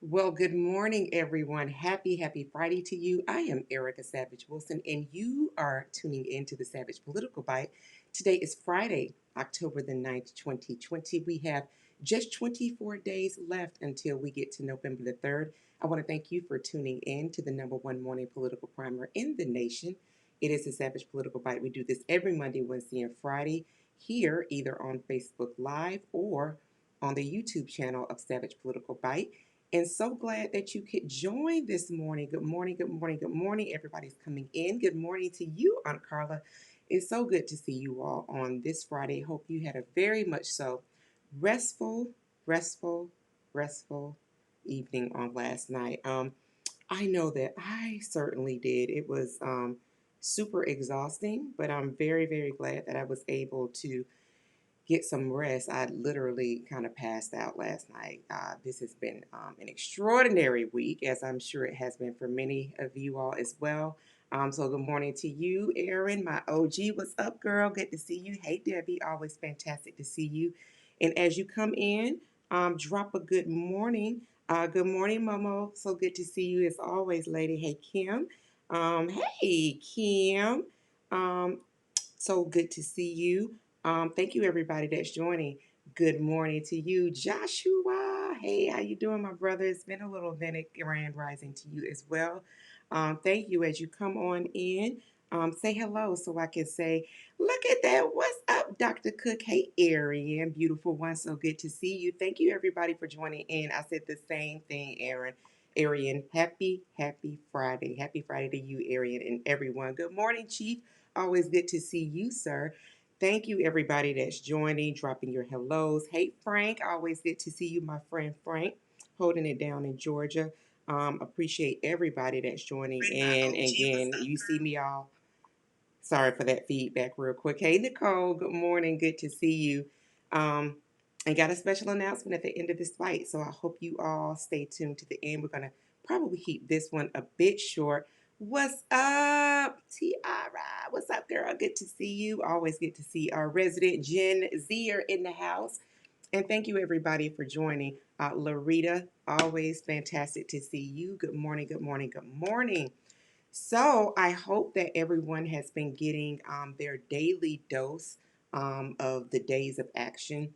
Well, good morning, everyone. Happy Friday to you. I am Erica Savage Wilson, and you are tuning in to the Savage Political Bite. Today is Friday, October the 9th, 2020. We have just 24 days left until we get to November the 3rd. I want to thank you for tuning in to the number one morning political primer in the nation. It is the Savage Political Bite. We do this every Monday, Wednesday, and Friday here, either on Facebook Live or on the YouTube channel of Savage Political Bite. And so glad that you could join this morning. Good morning, good morning, good morning. Everybody's coming in. Good morning to you, Aunt Carla. It's so good to see you all on this Friday. Hope you had a very much so restful, restful, restful evening on last night. I know that I certainly did. It was super exhausting, but I'm very glad that I was able to get some rest. I literally kind of passed out last night. This has been an extraordinary week, as I'm sure it has been for many of you all as well. So good morning to you, Erin, my OG. What's up, girl? Good to see you. Hey, Debbie. Always fantastic to see you. And as you come in, drop a good morning. Good morning, Momo. So good to see you as always, lady. Hey, Kim. Hey, Kim. Um, so good to see you. Thank you, everybody that's joining. Good morning to you, Joshua. Hey, how you doing, my brother? It's been a little minute. Grand rising to you as well. Thank you as you come on in. Say hello so I can say, look at that. What's up, Dr. Cook? Hey, Arian, beautiful one. So good to see you. Thank you, everybody, for joining in. I said the same thing, Aaron. Arian, happy Friday. Happy Friday to you, Arian, and everyone. Good morning, Chief. Always good to see you, sir. Thank you, everybody that's joining, dropping your hellos. Hey, Frank, always good to see you, my friend Frank, holding it down in Georgia. Appreciate everybody that's joining in. And again, you see me all. Sorry for that feedback, real quick. Hey, Nicole, good morning. Good to see you. Um, and got a special announcement at the end of this fight. So I hope you all stay tuned to the end. We're going to probably keep this one a bit short. What's up, Tiara? What's up, girl? Good to see you. Always good to see our resident Gen Zer in the house. And thank you, everybody, for joining. Larita, always fantastic to see you. Good morning, good morning, good morning. So I hope that everyone has been getting their daily dose of the days of action.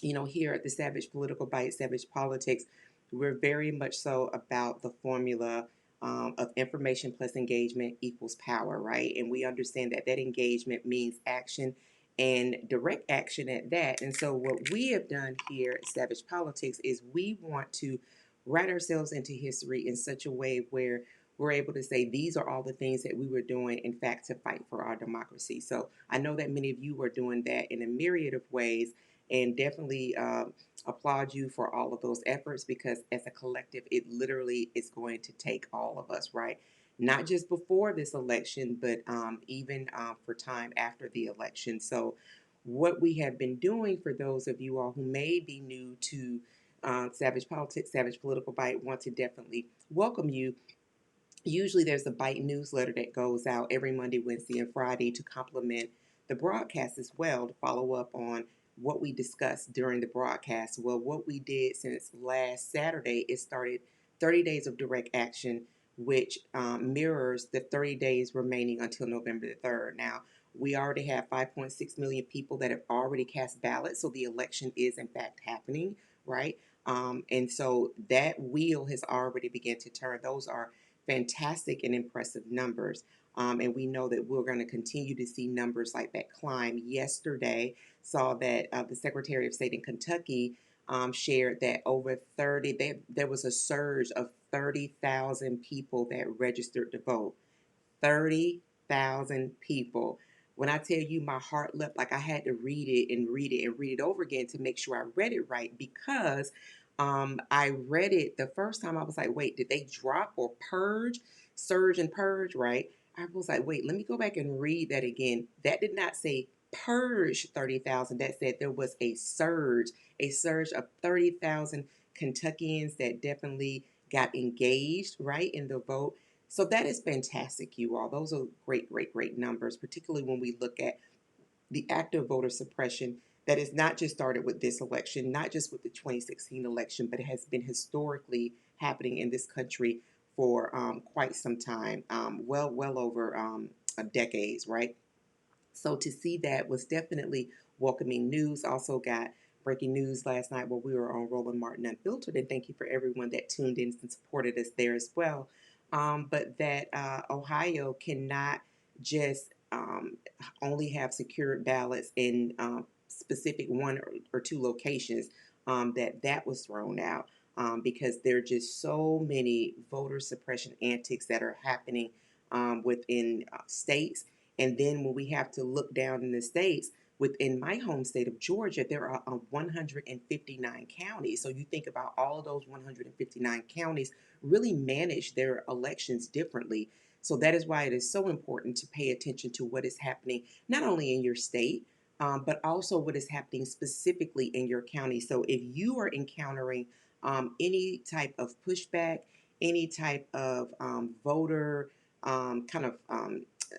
You know, here at the Savage Political Bite, Savage Politics, we're very much so about the formula of information plus engagement equals power, right? And we understand that that engagement means action and direct action at that. And so what we have done here at Savage Politics is we want to write ourselves into history in such a way where we're able to say these are all the things that we were doing, in fact, to fight for our democracy. So I know that many of you are doing that in a myriad of ways, and definitely applaud you for all of those efforts, because as a collective, it literally is going to take all of us, right? Not just before this election, but even for time after the election. So, what we have been doing for those of you all who may be new to Savage Politics, Savage Political Bite, want to definitely welcome you. Usually there's a Bite newsletter that goes out every Monday, Wednesday, and Friday to complement the broadcast as well, to follow up on what we discussed during the broadcast. Well, what we did since last Saturday is started 30 days of direct action, which mirrors the 30 days remaining until November the 3rd. Now, we already have 5.6 million people that have already cast ballots, so the election is in fact happening, right? And so that wheel has already begun to turn. Those are fantastic and impressive numbers. And we know that we're going to continue to see numbers like that climb. Yesterday, saw that the Secretary of State in Kentucky shared that over 30, there was a surge of 30,000 people that registered to vote. 30,000 people. When I tell you my heart leapt, like I had to read it and read it and read it over again to make sure I read it right, because I read it the first time. I was like, wait, did they drop or purge, surge and purge, right? I was like, wait, let me go back and read that again. That did not say purge 30,000. That said there was a surge of 30,000 Kentuckians that definitely got engaged, right, in the vote. So that is fantastic, you all. Those are great numbers, particularly when we look at the active voter suppression that is not just started with this election, not just with the 2016 election, but it has been historically happening in this country for quite some time, well over decades, right? So to see that was definitely welcoming news. Also got breaking news last night while we were on Roland Martin Unfiltered, and thank you for everyone that tuned in and supported us there as well. But that Ohio cannot just only have secured ballots in specific one or two locations. That was thrown out because there are just so many voter suppression antics that are happening within states. And then when we have to look down in the states, within my home state of Georgia, there are 159 counties. So you think about all of those 159 counties really manage their elections differently. So that is why it is so important to pay attention to what is happening, not only in your state, but also what is happening specifically in your county. So if you are encountering any type of pushback, any type of voter kind of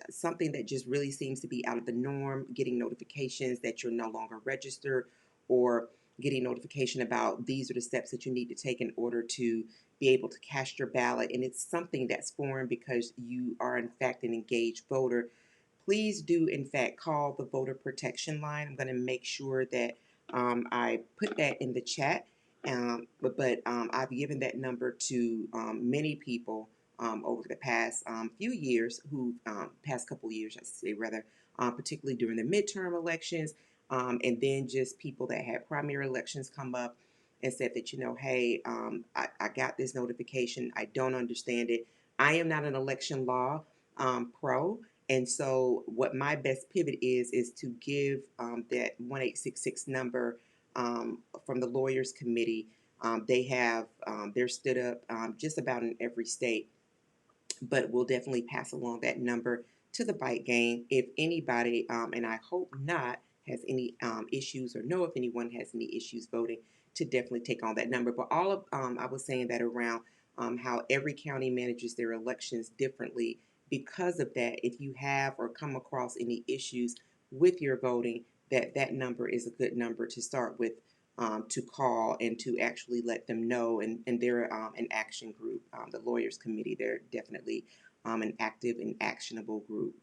something that just really seems to be out of the norm, getting notifications that you're no longer registered, or getting notification about these are the steps that you need to take in order to be able to cast your ballot, and it's something that's foreign because you are in fact an engaged voter, please do in fact call the voter protection line. I'm going to make sure that I put that in the chat. But I've given that number to many people over the past few years, who past couple of years, I should say rather, particularly during the midterm elections, and then just people that had primary elections come up and said that, hey, I got this notification. I don't understand it. I am not an election law pro. And so what my best pivot is to give that 1866 number from the Lawyers Committee. They have, they're stood up just about in every state, but we'll definitely pass along that number to the bike gang if anybody, and I hope not, has any issues, or know if anyone has any issues voting, to definitely take on that number. But all of, I was saying that around how every county manages their elections differently. Because of that, if you have or come across any issues with your voting, that number is a good number to start with, to call and to actually let them know. And they're an action group, the Lawyers Committee. They're definitely an active and actionable group.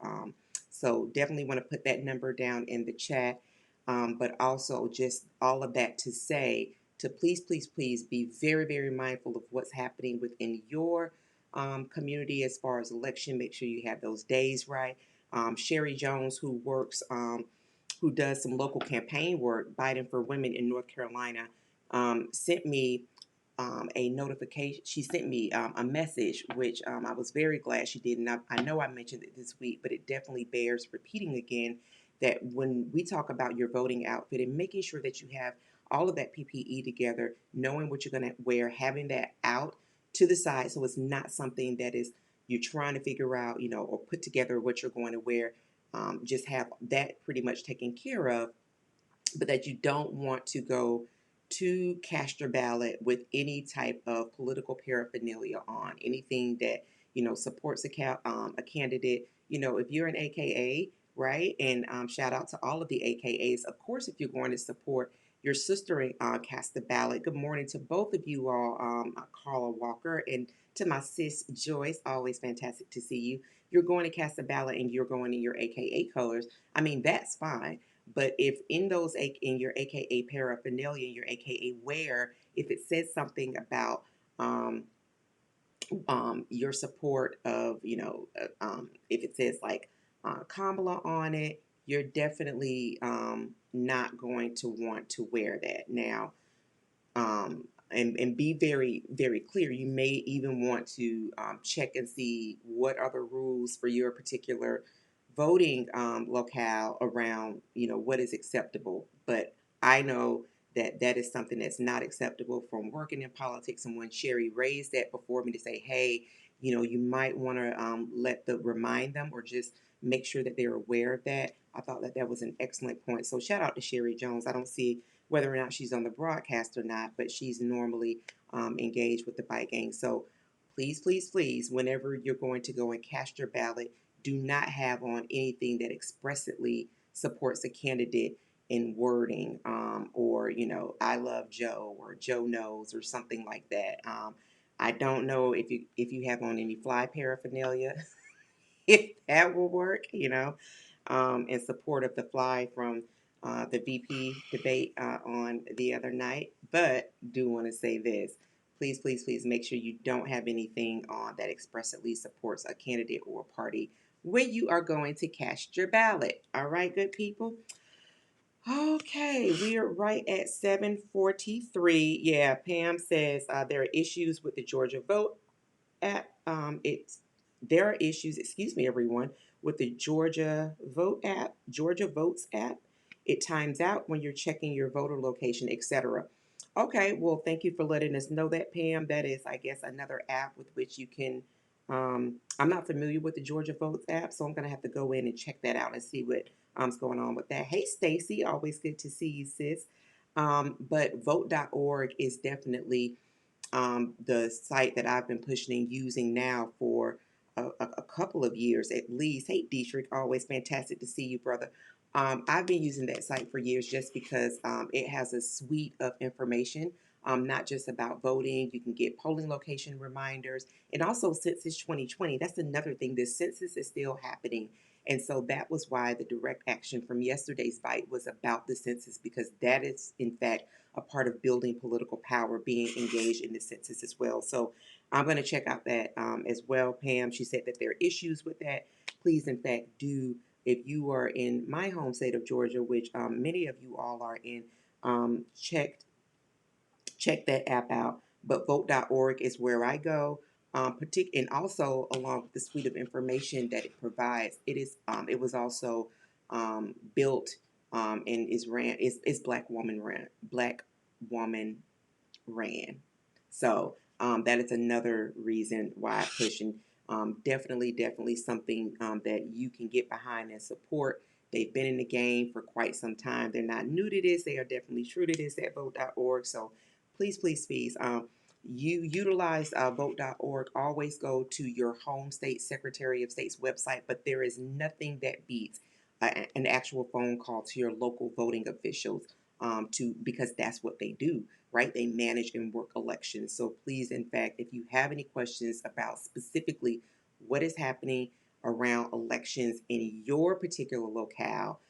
So definitely want to put that number down in the chat. But also just all of that to say to please, please, please be very, very mindful of what's happening within your community as far as election. Make sure you have those days right. Sherry Jones, who does some local campaign work, Biden for Women in North Carolina, sent me a notification. She sent me a message, which I was very glad she did. And I know I mentioned it this week, but it definitely bears repeating again, that when we talk about your voting outfit and making sure that you have all of that PPE together, knowing what you're going to wear, having that out to the side so it's not something that is you're trying to figure out, or put together what you're going to wear. Just have that pretty much taken care of, but that you don't want to go to cast your ballot with any type of political paraphernalia on, anything that supports a candidate. If you're an AKA, right, and shout out to all of the AKAs. Of course, if you're going to support your sister cast the ballot. Good morning to both of you all, Carla Walker, and to my sis Joyce. Always fantastic to see you. You're going to cast a ballot and you're going in your AKA colors. I mean, that's fine. But if in your AKA paraphernalia, your AKA wear, if it says something about your support of, if it says like Kamala on it, you're definitely not going to want to wear that. Now, and be very, very clear. You may even want to check and see what are the rules for your particular voting locale around, what is acceptable. But I know that that is something that's not acceptable from working in politics. And when Sherry raised that before me to say, hey, you might want to remind them, or just make sure that they're aware of that. I thought that that was an excellent point. So shout out to Sherry Jones. I don't see whether or not she's on the broadcast or not, but she's normally engaged with the bike gang. So please, please, please, whenever you're going to go and cast your ballot, do not have on anything that expressly supports a candidate in wording, or I love Joe or Joe knows or something like that. I don't know if you have on any fly paraphernalia, if that will work, in support of the fly from the VP debate on the other night. But do want to say this. Please, please, please make sure you don't have anything on that expressly supports a candidate or a party when you are going to cast your ballot. All right, good people? Okay, we are right at 7:43. Yeah, Pam says there are issues with the Georgia vote app. There are issues, excuse me, everyone, with the Georgia Votes app. It times out when you're checking your voter location, etc. Okay, well, thank you for letting us know that, Pam. That is, I guess, another app with which you can. I'm not familiar with the Georgia Votes app, so I'm going to have to go in and check that out and see what's going on with that. Hey, Stacy, always good to see you, sis. But vote.org is definitely the site that I've been pushing and using now for a couple of years at least. Hey, Dietrich, always fantastic to see you, brother. I've been using that site for years just because it has a suite of information, not just about voting. You can get polling location reminders. And also, since it's 2020, that's another thing. This census is still happening. And so that was why the direct action from yesterday's fight was about the census, because that is, in fact, a part of building political power, being engaged in the census as well. So I'm going to check out that as well, Pam. She said that there are issues with that. Please, in fact, do, if you are in my home state of Georgia, which many of you all are in, check that app out. But vote.org is where I go. And also along with the suite of information that it provides, it was also built and is Black Woman ran. So that is another reason why I push, and definitely something that you can get behind and support. They've been in the game for quite some time. They're not new to this. They are definitely true to this at vote.org. So please, please, please, you utilize vote.org. Always go to your home state Secretary of State's website, but there is nothing that beats an actual phone call to your local voting officials, because that's what they do, right? They manage and work elections. So please, in fact, if you have any questions about specifically what is happening around elections in your particular locale,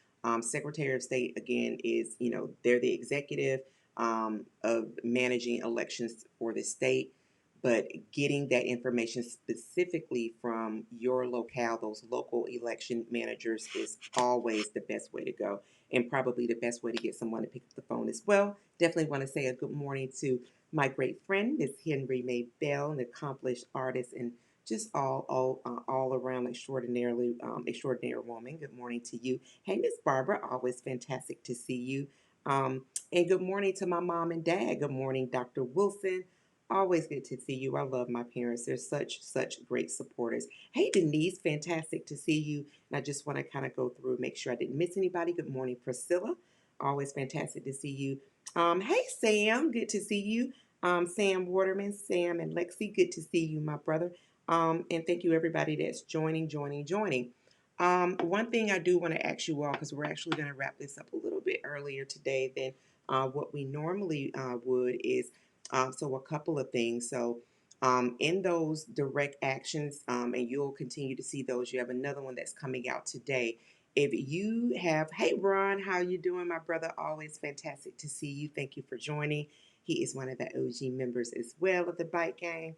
Secretary of State, again, is, they're the executive of managing elections for the state. But getting that information specifically from your locale, those local election managers, is always the best way to go, and probably the best way to get someone to pick up the phone as well. Definitely want to say a good morning to my great friend, Miss Henry May Bell, an accomplished artist and just all around extraordinary woman. Good morning to you. Hey, Miss Barbara, always fantastic to see you. And good morning to my mom and dad. Good morning, Dr. Wilson. Always good to see you. I love my parents. They're such great supporters. Hey, Denise, fantastic to see you. And I just want to kind of go through, make sure I didn't miss anybody. Good morning, Priscilla. Always fantastic to see you. Hey, Sam, good to see you. Sam Waterman, Sam and Lexi, good to see you, my brother. And thank you, everybody that's joining. One thing I do want to ask you all, because we're actually going to wrap this up a little bit earlier today than what we normally would, is so a couple of things. So in those direct actions, and you'll continue to see those, you have another one that's coming out today. If you have, hey Ron, how you doing, my brother? Always fantastic to see you. Thank you for joining. He is one of the OG members as well of the Bike Gang.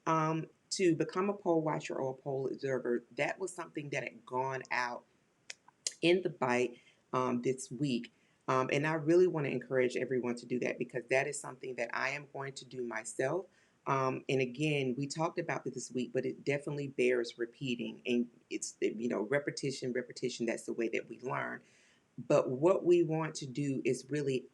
To become a poll watcher or a poll observer, that was something that had gone out in the bite this week. And I really want to encourage everyone to do that, because that is something that I am going to do myself. And again, we talked about this week, but it definitely bears repeating. And it's, repetition. That's the way that we learn. But what we want to do is really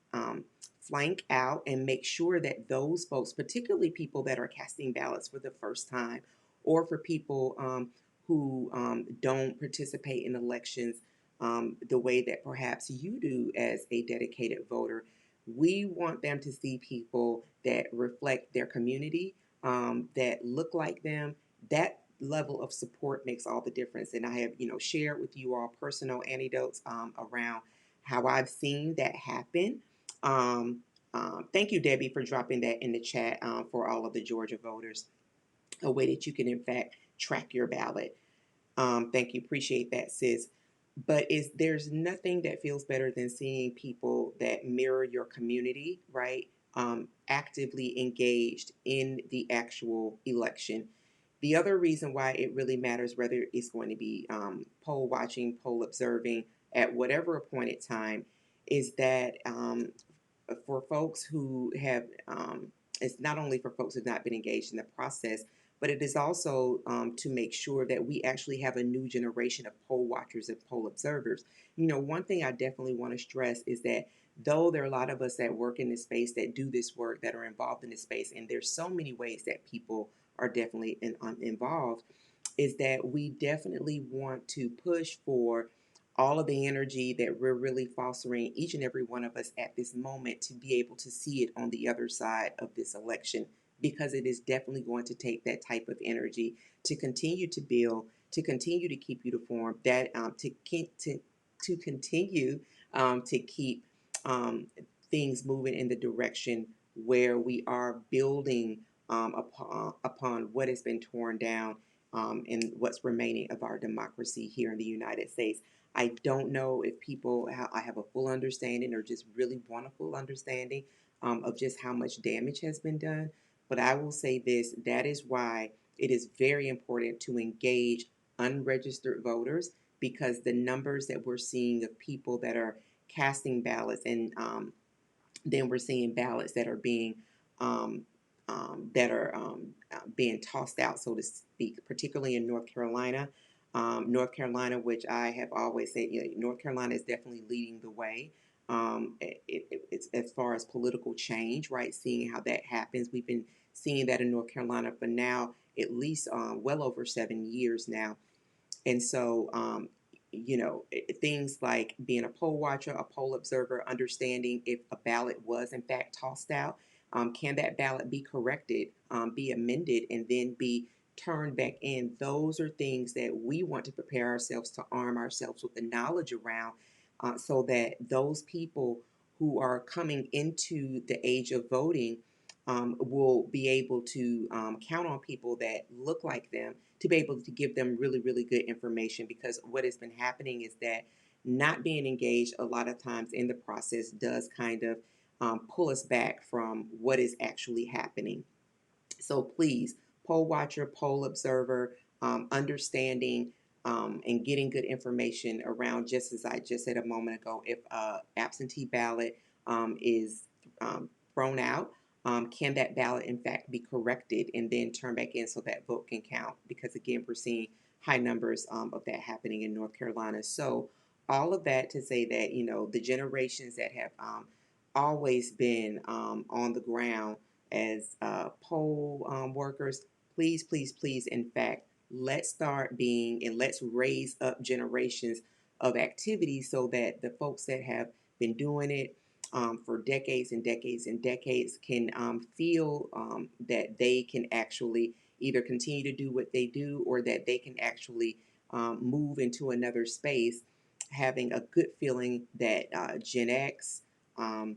flank out and make sure that those folks, particularly people that are casting ballots for the first time, or for people who don't participate in elections the way that perhaps you do as a dedicated voter, we want them to see people that reflect their community, that look like them. That level of support makes all the difference. And I have, shared with you all personal anecdotes around how I've seen that happen. Um, Thank you, Debbie, for dropping that in the chat for all of the Georgia voters, a way that you can, in fact, track your ballot. Thank you. Appreciate that, sis. But there's nothing that feels better than seeing people that mirror your community, right? Actively engaged in the actual election. The other reason why it really matters, whether it's going to be poll watching, poll observing at whatever appointed time, is that for folks who have, it's not only for folks who have not been engaged in the process, but it is also to make sure that we actually have a new generation of poll watchers and poll observers. You know, one thing I definitely want to stress is that though there are a lot of us that work in this space, that do this work, that are involved in this space, and there's so many ways that people are definitely involved, is that we definitely want to push for all of the energy that we're really fostering, each and every one of us at this moment, to be able to see it on the other side of this election, because it is definitely going to take that type of energy to continue to build, to continue to keep uniform, that to continue to keep um, things moving in the direction where we are building upon what has been torn down, and what's remaining of our democracy here in the United States. I don't know if people I have a full understanding or just really want a full understanding of just how much damage has been done. But I will say this, that is why it is very important to engage unregistered voters, because the numbers that we're seeing of people that are casting ballots, and then we're seeing ballots that are um, being tossed out, so to speak, particularly in North Carolina. North Carolina, which I have always said, you know, North Carolina is definitely leading the way. It's as far as political change, right? Seeing how that happens, we've been seeing that in North Carolina for now at least well over 7 years now. And so, you know, things like being a poll watcher, a poll observer, understanding if a ballot was in fact tossed out, can that ballot be corrected, be amended, and then be turned back in? Those are things that we want to prepare ourselves to arm ourselves with the knowledge around, so that those people who are coming into the age of voting will be able to count on people that look like them to be able to give them really, really good information. Because what has been happening is that not being engaged a lot of times in the process does kind of pull us back from what is actually happening. So please, poll watcher, poll observer, understanding and getting good information around, just as I just said a moment ago, if absentee ballot is thrown out, can that ballot in fact be corrected and then turned back in so that vote can count? Because again, we're seeing high numbers of that happening in North Carolina. So all of that to say that, you know, the generations that have always been on the ground as poll workers, please, please, please, in fact, let's start being, and let's raise up generations of activity so that the folks that have been doing it for decades and decades and decades can feel that they can actually either continue to do what they do, or that they can actually move into another space, having a good feeling that Gen X, um,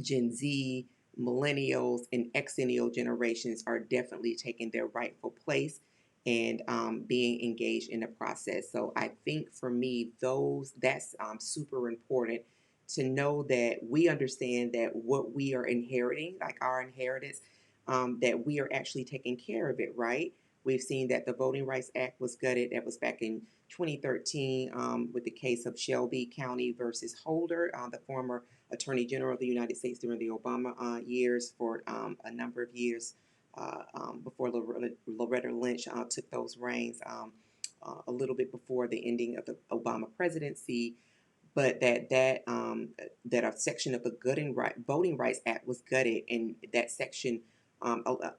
Gen Z, millennials, and exennial generations are definitely taking their rightful place and being engaged in the process. So I think for me, that's super important to know that we understand that what we are inheriting, like our inheritance, that we are actually taking care of it, right? We've seen that the Voting Rights Act was gutted. That was back in 2013 with the case of Shelby County versus Holder, the former Attorney General of the United States during the Obama years, for a number of years before Loretta Lynch took those reins, a little bit before the ending of the Obama presidency. But that a section of the Voting Rights Act was gutted, and that section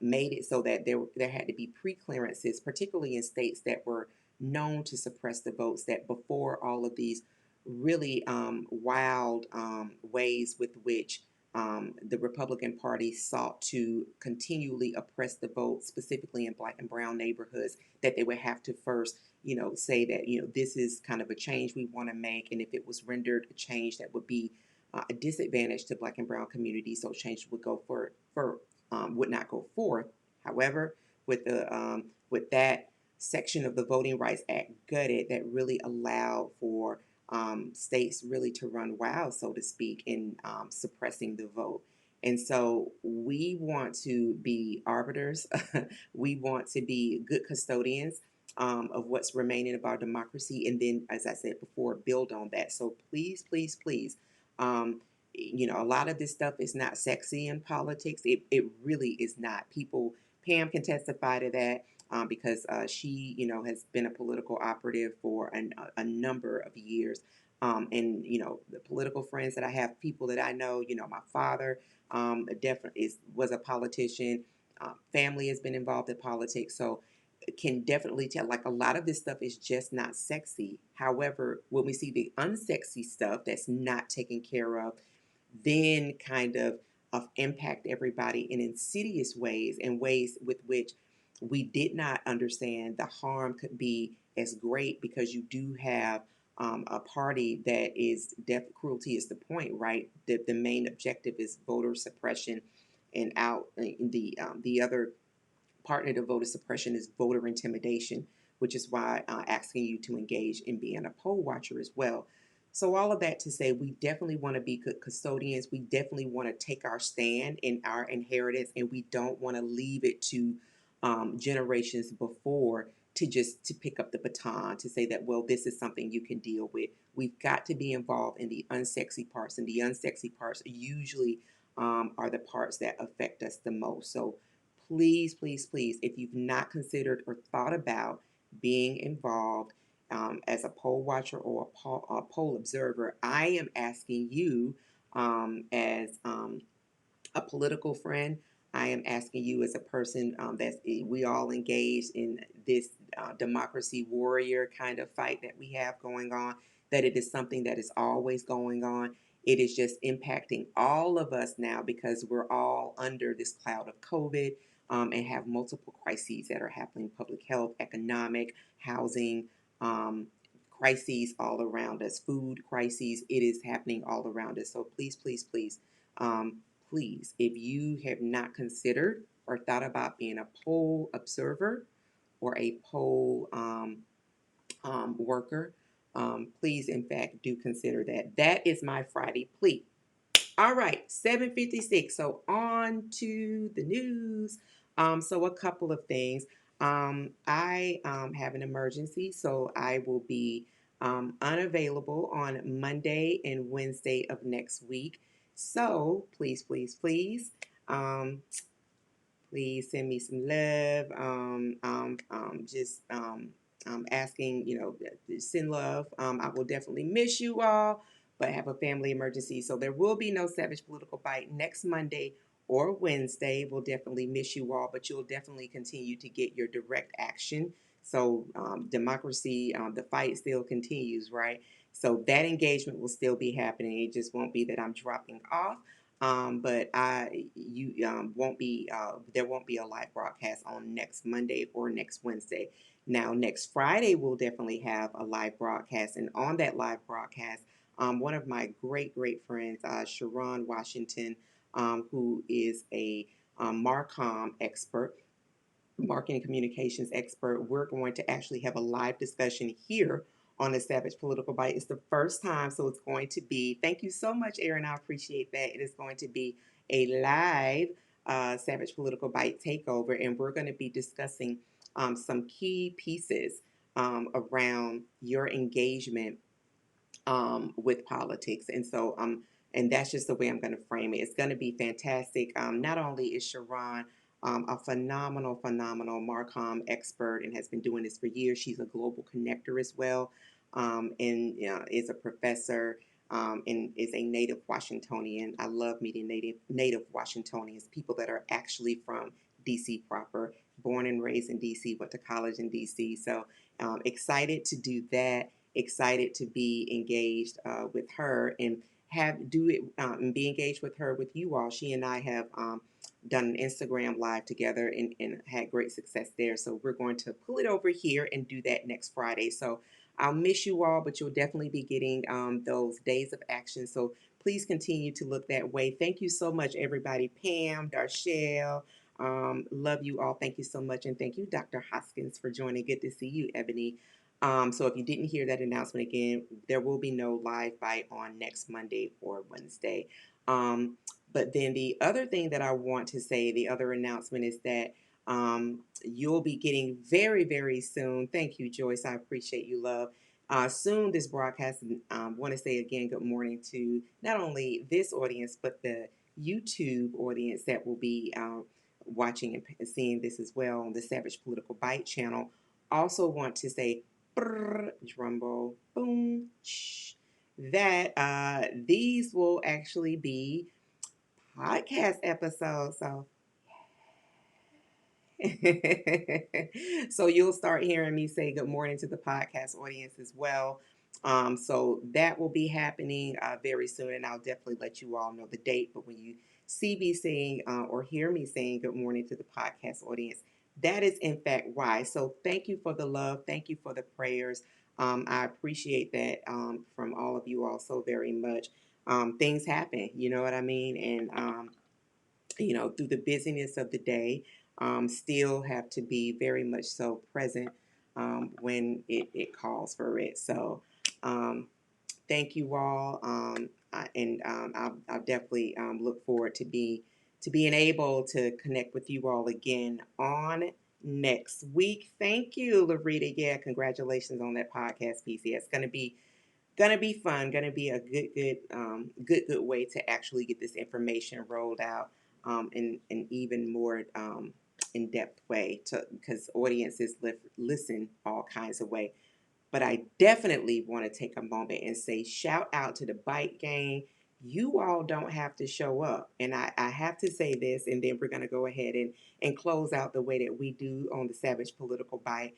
made it so that there had to be pre-clearances, particularly in states that were known to suppress the votes, that before all of these really wild ways with which the Republican Party sought to continually oppress the vote, specifically in Black and brown neighborhoods, that they would have to first say that, this is kind of a change we want to make. And if it was rendered a change that would be a disadvantage to Black and Brown communities, so change would go would not go forth. However, with that section of the Voting Rights Act gutted, that really allowed for states really to run wild, so to speak, in suppressing the vote. And so we want to be arbiters. We want to be good custodians of what's remaining of our democracy. And then, as I said before, build on that. So please, please, please. A lot of this stuff is not sexy in politics. It really is not. Pam can testify to that because she, has been a political operative for a number of years. And the political friends that I have, people that I know, my father definitely was a politician. Family has been involved in politics, so can definitely tell. Like a lot of this stuff is just not sexy. However, when we see the unsexy stuff that's not taken care of, then kind of impact everybody in insidious ways and ways with which we did not understand the harm could be as great, because you do have a party that is death cruelty is the point, right? The main objective is voter suppression, and out the other partner to voter suppression is voter intimidation, which is why asking you to engage in being a poll watcher as well. So all of that to say, we definitely want to be good custodians. We definitely want to take our stand in our inheritance, and we don't want to leave it to generations before to pick up the baton to say that, well, this is something you can deal with. We've got to be involved in the unsexy parts, and the unsexy parts usually are the parts that affect us the most. So please, please, please, if you've not considered or thought about being involved as a poll watcher or a poll observer, I am asking you as a political friend. I am asking you as a person that we all engaged in this democracy warrior kind of fight that we have going on, that it is something that is always going on. It is just impacting all of us now because we're all under this cloud of COVID and have multiple crises that are happening: public health, economic, housing, crises all around us, food crises. It is happening all around us. So please, please, please. Please, if you have not considered or thought about being a poll observer or a poll worker, please, in fact, do consider that. That is my Friday plea. All right, 7:56. So on to the news. So a couple of things. I have an emergency, so I will be unavailable on Monday and Wednesday of next week. So please, please, please. Um, Please send me some love. Just asking, send love. I will definitely miss you all, but I have a family emergency. So there will be no Savage Political Bite next Monday or Wednesday. We'll definitely miss you all, but you'll definitely continue to get your direct action. So democracy, the fight still continues, right? So that engagement will still be happening. It just won't be that I'm dropping off. But you won't be there won't be a live broadcast on next Monday or next Wednesday. Now, next Friday we'll definitely have a live broadcast, and on that live broadcast, one of my great friends, Sharon Washington, who is a Marcom expert, marketing communications expert, we're going to actually have a live discussion here on the Savage Political Bite. It's the first time, so it's going to be, thank you so much, Aaron, I appreciate that. It is going to be a live Savage Political Bite takeover, and we're going to be discussing some key pieces around your engagement with politics. And that's just the way I'm going to frame it. It's going to be fantastic. Not only is Sharon a phenomenal Marcom expert and has been doing this for years, she's a global connector as well, and is a professor. And is a native Washingtonian. I love meeting native Washingtonians, people that are actually from DC proper, born and raised in DC, went to college in DC. So excited to do that. Excited to be engaged with her and be engaged with her with you all. She and I have done an Instagram live together and had great success there. So we're going to pull it over here and do that next Friday. So I'll miss you all, but you'll definitely be getting those days of action. So please continue to look that way. Thank you so much, everybody. Pam, Darshelle, love you all. Thank you so much. And thank you, Dr. Hoskins, for joining. Good to see you, Ebony. So if you didn't hear that announcement again, there will be no live bite on next Monday or Wednesday. But then the other thing that I want to say, the other announcement is that you'll be getting very, very soon. Thank you, Joyce. I appreciate you, love. Soon, this broadcast, want to say again, good morning to not only this audience, but the YouTube audience that will be watching and seeing this as well on the Savage Political Bite channel. Also want to say, drum roll, boom, shh, that these will actually be podcast episodes. So so you'll start hearing me say good morning to the podcast audience as well. So that will be happening very soon, and I'll definitely let you all know the date. But when you see me saying or hear me saying good morning to the podcast audience, that is in fact why. So thank you for the love. Thank you for the prayers. I appreciate that from all of you all so very much. Things happen, you know what I mean? And through the busyness of the day, still have to be very much so present when it calls for it. So thank you all, and I'll definitely look forward to being able to connect with you all again on next week. Thank you, Larita. Yeah, congratulations on that podcast piece. Yeah, it's gonna be fun. Gonna be a good way to actually get this information rolled out in an even more in depth way, to because audiences listen all kinds of way. But I definitely want to take a moment and say shout out to the Bite Gang. You all don't have to show up. And I have to say this, and then we're going to go ahead and close out the way that we do on the Savage Political Bite.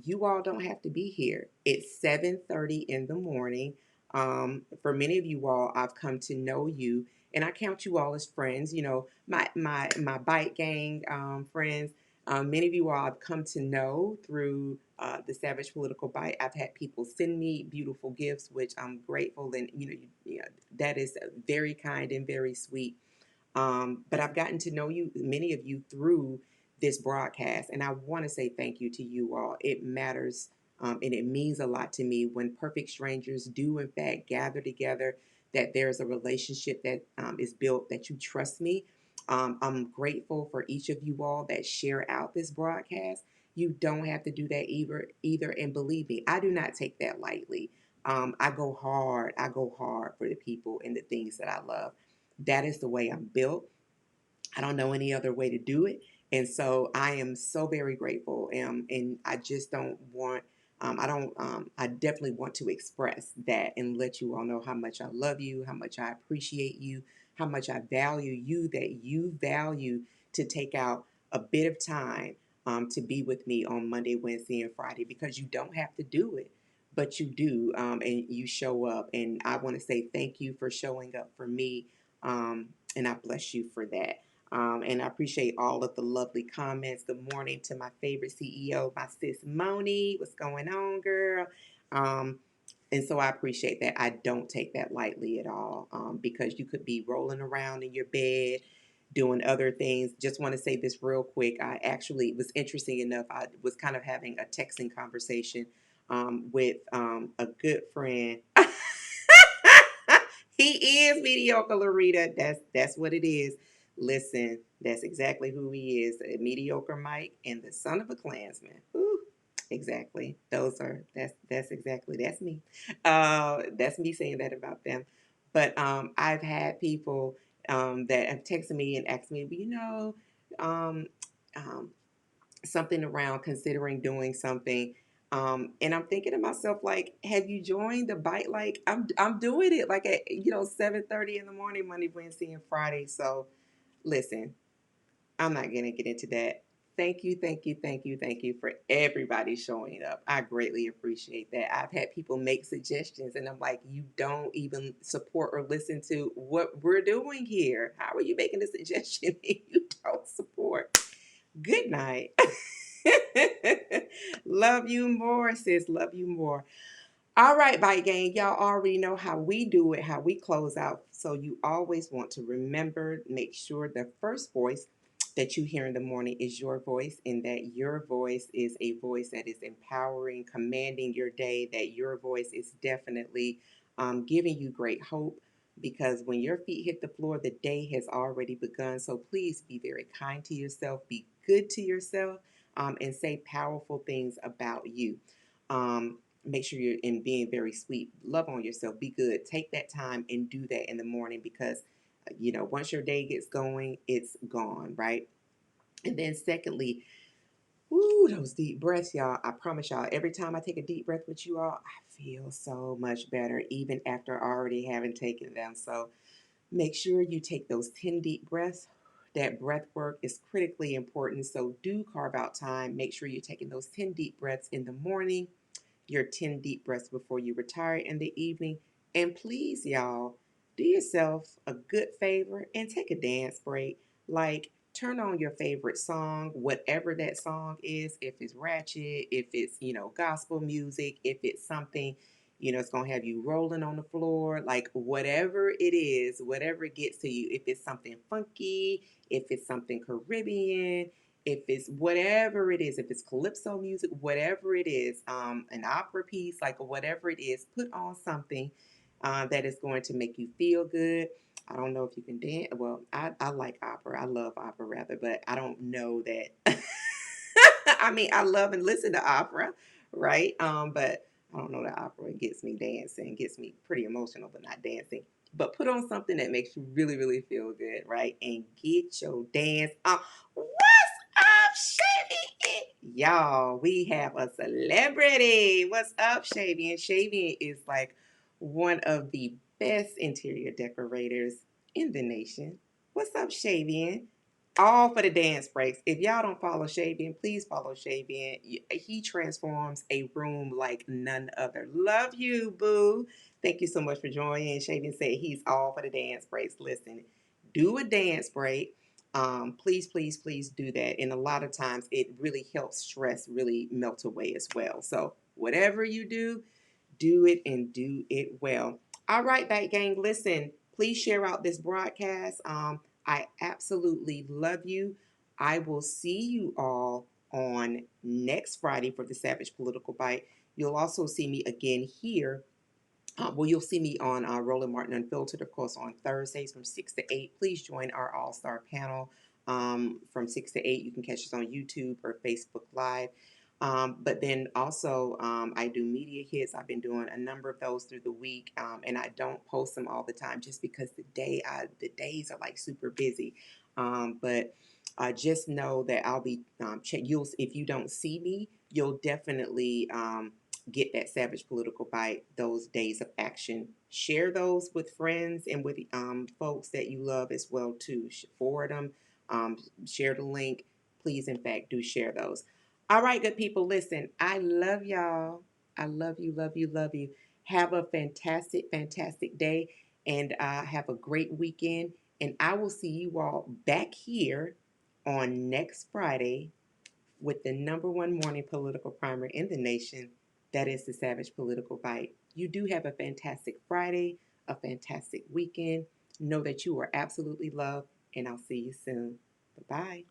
You all don't have to be here. It's 7:30 in the morning. For many of you all, I've come to know you, and I count you all as friends. You know, my Bite Gang friends. Many of you all I've come to know through the Savage Political Bite. I've had people send me beautiful gifts, which I'm grateful, and that is very kind and very sweet. But I've gotten to know you, many of you, through this broadcast, and I want to say thank you to you all. It matters, and it means a lot to me when perfect strangers do, in fact, gather together. That there's a relationship that is built, that you trust me. I'm grateful for each of you all that share out this broadcast. You don't have to do that either. And believe me, I do not take that lightly. I go hard. I go hard for the people and the things that I love. That is the way I'm built. I don't know any other way to do it. And so I am so very grateful. And I just don't want, I definitely want to express that and let you all know how much I love you, how much I appreciate you, how much I value you, that you value to take out a bit of time to be with me on Monday, Wednesday, and Friday, because you don't have to do it, but you do, and you show up. And I want to say thank you for showing up for me, and I bless you for that. And I appreciate all of the lovely comments. Good morning to my favorite CEO, my sis Moni. What's going on, girl? Um, and so I appreciate that. I don't take that lightly at all, because you could be rolling around in your bed doing other things. Just want to say this real quick. I actually, it was interesting enough. I was kind of having a texting conversation with a good friend. He is mediocre, Larita. That's what it is. Listen, that's exactly who he is. A mediocre Mike and the son of a Klansman. Ooh, exactly. That's exactly that's me. That's me saying that about them. But I've had people that have texted me and asked me, well, um, um, something around considering doing something. And I'm thinking to myself, like, have you joined the bite? Like, I'm doing it like at 7:30 in the morning, Monday, Wednesday, and Friday. So listen, I'm not gonna get into that. Thank you, thank you, thank you, thank you for everybody showing up. I greatly appreciate that. I've had people make suggestions, and I'm like, you don't even support or listen to what we're doing here. How are you making a suggestion and you don't support? Good night. Love you more, sis. Love you more. All right, Bite Gang, y'all already know how we do it, how we close out. So you always want to remember, make sure the first voice that you hear in the morning is your voice, and that your voice is a voice that is empowering, commanding your day, that your voice is definitely giving you great hope. Because when your feet hit the floor, the day has already begun. So please be very kind to yourself, be good to yourself, and say powerful things about you. Make sure you're in being very sweet. Love on yourself. Be good. Take that time and do that in the morning, because, once your day gets going, it's gone, right? And then secondly, woo, those deep breaths, y'all. I promise y'all, every time I take a deep breath with you all, I feel so much better, even after already having taken them. So make sure you take those 10 deep breaths. That breath work is critically important. So do carve out time. Make sure you're taking those 10 deep breaths in the morning, your 10 deep breaths before you retire in the evening. And please, y'all, do yourself a good favor and take a dance break. Like, turn on your favorite song, whatever that song is. If it's ratchet, if it's, gospel music, if it's something, it's going to have you rolling on the floor, like whatever it is, whatever gets to you. If it's something funky, if it's something Caribbean, if it's whatever it is, if it's calypso music, whatever it is, an opera piece, like whatever it is, put on something that is going to make you feel good. I don't know if you can dance. Well, I like opera. I love opera rather, but I don't know that. I mean, I love and listen to opera, right? But I don't know that opera gets me dancing, gets me pretty emotional, but not dancing. But put on something that makes you really, really feel good, right? And get your dance on. What's up, Shavian? Y'all, we have a celebrity. What's up, Shavian? Shavian is like one of the best interior decorators in the nation. What's up, Shavian? All for the dance breaks. If y'all don't follow Shavian, please follow Shavian. He transforms a room like none other. Love you, boo. Thank you so much for joining. Shavian said he's all for the dance breaks. Listen, do a dance break. Please, please, please do that. And a lot of times it really helps stress really melt away as well. So whatever you do it and do it well. All right, Bite Gang, listen, please share out this broadcast. I absolutely love you. I will see you all on next Friday for the Savage Political Bite. You'll also see me again here. You'll see me on Roland Martin Unfiltered, of course, on Thursdays from 6 to 8. Please join our all-star panel from 6 to 8. You can catch us on YouTube or Facebook Live. But then also, I do media hits. I've been doing a number of those through the week, and I don't post them all the time just because the days are like super busy. But just know that I'll be you'll, if you don't see me, you'll definitely get that Savage Political Bite, those days of action. Share those with friends and with folks that you love as well too. Forward them, share the link. Please, in fact, do share those. All right, good people, listen, I love y'all. I love you, love you, love you. Have a fantastic, fantastic day, and have a great weekend. And I will see you all back here on next Friday with the number one morning political primer in the nation. That is the Savage Political Bite. You do have a fantastic Friday, a fantastic weekend. Know that you are absolutely loved, and I'll see you soon. Bye-bye.